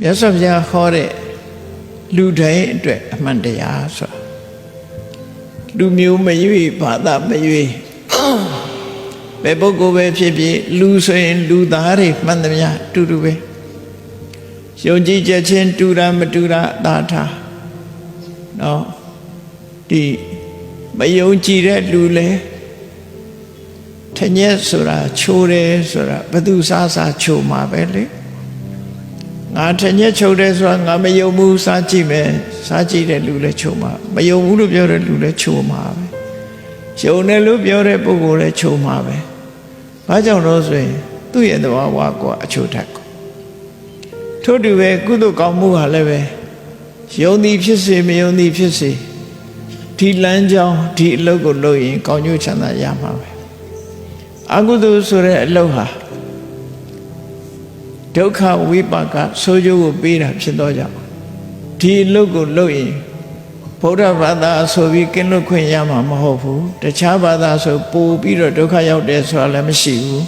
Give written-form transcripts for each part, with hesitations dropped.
မြတ်စွာဘုရားဟောတဲ့လူတိုင်းအတွက်အမှန်တရားဆိုတာလူမျိုးမရွေးဘာသာမရွေးဘယ်ပုဂ္ဂိုလ်ပဲဖြစ်ဖြစ်လူဆိုရင်လူသားတွေမှန်သမျှတူတူပဲယုံကြည်ချက်ချင်းတူတာမတူတာအသာထားနော်ဒီမယုံကြည်တဲ့လူလဲထညက်ဆိုတာချိုးတယ်ဆိုတာဘသူစားစားချိုးမှာပဲလေငါထညက်ချိုးတယ်ဆိုတာငါမယုံဘူးစားကြည့်မယ်စားကြည့်တဲ့လူလဲချိုးမှာမယုံဘူးလို့ပြောတဲ့လူလဲချိုးမှာပဲယုံတယ်လို့ပြောတဲ့ပုဂ္ဂိုလ်လဲချိုးမှာပဲဘာကြောင့်လို့ဆိုရင်သူ့ရဲ့သဘာဝကအချိုးထက်ကိုထို့တူပဲကုသိုလ်ကောင်းမှုဟာလည်းပဲယုံသည်ဖြစ်စေမယုံသည်ဖြစ်စေဒီလမ်းကြောင်းဒီအလုပ်ကိုလုပ်ရင်ကောင်းကျိုးချမ်းသာရမှာပဲအကုသိုလ်ဆိုတဲ့အလုပ်ဟာဒုက္ခဝိပါကဆိုးကျိုးကိုပေးတာဖြစ်တော့ကြောင့်ဒီအလုပ်ကိုလုပ်ရင်ဗုဒ္ဓဘာသာဆိုပြီးကင်းလွတ်ခွင့်ရမှာမဟုတ်ဘူးတခြားဘာသာဆိုပို့ပြီးတော့ဒုက္ခရောက်တယ်ဆိုတာလည်းမရှိဘူး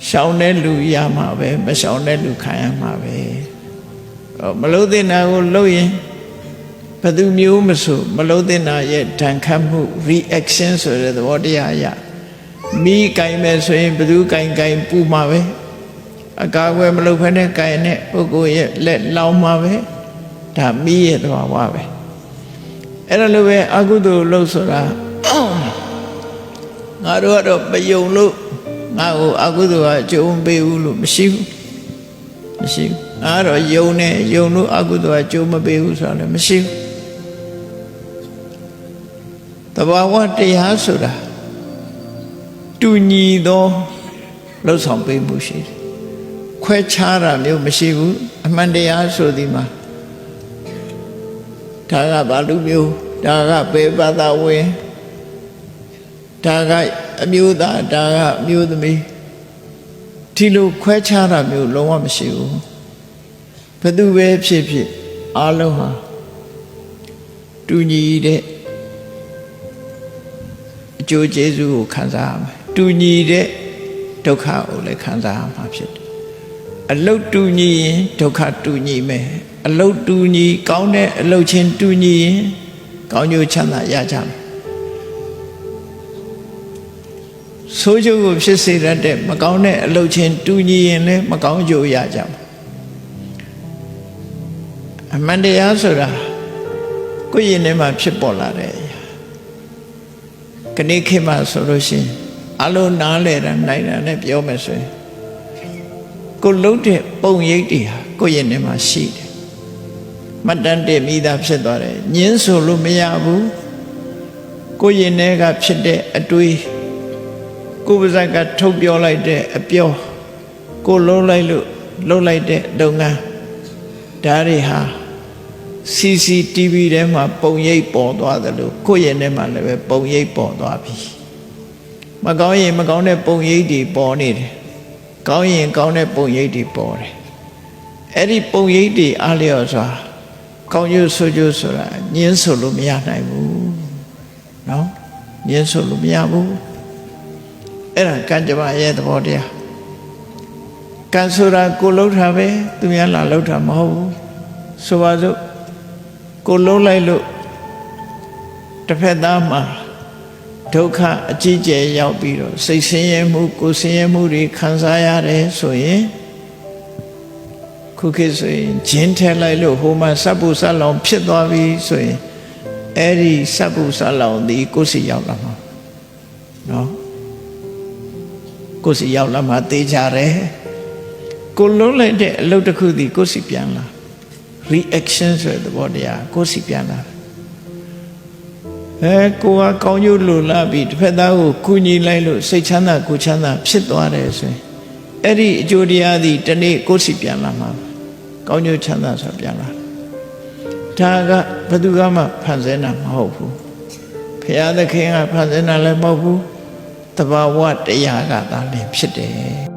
ရှောင်တဲ့လူရမှာပဲမရှောင်တဲ့လူခံရမှာပဲမလို့တဲ့နာကိုလုပ်ရင်ဘယ်သူမျိုးမဆိုမလို့တဲ့နာရဲ့ဒဏ်ခတ်မှု reaction ဆိုတဲ့သဘောတရားအရမိကင်မဲ့ဆိုရင်ဘယ်သူကင်ပူမှာပဲအကာအကွယ်မလုပ်ဖ ೇನೆ ကင်တဲ့ပုဂ္ဂိုလ်ရဲ့လက်လောင်မှာပဲဒါမိရဲ့သဘာဝပဲအဲ့ဒါလိုပဲအကုသိုလ်လို့ဆိုတာငါတို့ကတော့မယုံလို့ငါ့ကိုအကုသိုလ်ကအကျိုးမပေးဘူးလို့မရှိဘူးမရှိဘူးငါတော့ယုံနေယုံလို့အကုသိုလ်ကအကျိုးမပေးဘူးဆိုတာလည်းမရှိဘူးတဘာဝတရားဆိုတာတူညီသောလှုပ်ဆောင်ပေးမှုရှိတယ်ခွဲခြားတာမျိုးမရှိဘူးအမှန်တရားဆိုဒီမှာဒါကဘာလူမျိုးဒါကဘယ်ဘာသာဝင်ဒါကအမျိုးသားဒါကအမျိုးသမီးဒီလိုခွဲခြားတာမျိုးလုံးဝမရှိဘူးဘယ်သူပဲဖြစ်ဖြစ်အားလုံးဟာတူညီတဲ့အကျိုးကျေးဇူးကိုခံစားရမယ်တူညီတဲ့ဒုက္ခကိုလည်းခံစားရမှာဖြစ်တယ်အလုတ်တူညီရင်ဒုက္ခတူညီမယ်အလုတ်တူညီကောင်းတဲ့အလုတ်ချင်းတူညီရင်ကောင်းကျိုးချမ်းသာရကြမယ်ဆိုးကျိုးကိုဖြစ်စေတတ်တဲ့မကောင်းတဲ့အလုတ်ချင်းတူညီရင်လည်းမကောင်းကျိုးရကြမယ်အမှန်တရားဆိုတာကိုယ့်ရင်ထဲမှာဖြစ်ပေါ်လာတဲ့အရာခဏခေတ်မှာဆိုလို့ရှိရင်အလုံးနားလဲတာနိုင်တာနဲ့ပြောမယ်ဆိုရင်ကိုလုံးတဲ့ပုံရိပ်တွေဟာကိုယ့်ရင်ထဲမှာရှိတယ်မှတ်တမ်းတင်မိသားဖြစ်သွားတယ်ညင်းဆိုလို့မရဘူးကိုယ့်ရင်ထဲကဖြစ်တဲ့အတွေးကိုယ်ပါးစပ်ကထုတ်ပြောလိုက်တဲ့အပြောကိုလုံးလိုက်လို့လုံးလိုက်တဲ့လုပ်ငန်းဒါတွေဟာ CCTV ထဲမှာပုံရိပ်ပေါ်သွားတယ်လို့ကိုယ့်ရင်ထဲမှာလည်းပဲပုံရိပ်ပေါ်သွားပြီမကောင်းရင်မကောင်းတဲ့ပုံရိပ်တွေပေါ်နေတယ်ကောင်းရင်ကောင်းတဲ့ပုံရိပ်တွေပေါ်တယ်အဲ့ဒီပုံရိပ်တွေအားလျော်စွာကောင်းကျိုးဆိုးကျိုးဆိုတာညင်းဆိုလို့မရနိုင်ဘူးနော်ညင်းဆိုလို့မရဘူးအဲ့ဒါကံကြမ္မာရဲ့သဘောတရားကံဆိုတာကိုလှုပ်တာပဲသူများလာလှုပ်တာမဟုတ်ဘူးဆိုပါစို့ကိုလှုပ်လိုက်လို့တစ်ဖက်သားမှာဒုက္ခအကြီးကျယ်ရောက်ပြီးတော့စိတ်ဆင်းရဲမှုကိုယ်ဆင်းရဲမှုတွေခံစားရတယ်ဆိုရင်ခုခေတ်ဆိုရင်ဂျင်းထဲလိုက်လို့ဟိုမှာစပ်ပူစပ်လောင်ဖြစ်သွားပြီဆိုရင်အဲ့ဒီစပ်ပူစပ်လောင်ဒီကိုယ်စီရောက်လာမှာနော်ကိုယ်စီရောက်လာမှာသိကြတယ်ကိုလုံးလိုက်တဲ့အလုပ်တစ်ခုဒီကိုယ်စီပြန်လာ reaction ဆိုတဲ့သဘောတရားကိုယ်စီပြန်လာကိုကကောင်းကျိုးလိုလားပြီးတစ်ဖက်သားကိုကူညီလိုက်လို့စိတ်ချမ်းသာကိုယ်ချမ်းသာဖြစ်သွားတယ်ဆိုရင်အဲ့ဒီအကျိုးတရားသည်တနေ့ကိုယ်စီပြန်လာမှာကောင်းကျိုးချမ်းသာဆိုပြန်လာဒါကဘယ်သူမှဖန်ဆင်းတာမဟုတ်ဘူးဘုရားသခင်ကဖန်ဆင်းတာလည်းမဟုတ်ဘူးတဘာဝတရားကသာလျှင်ဖြစ်တယ်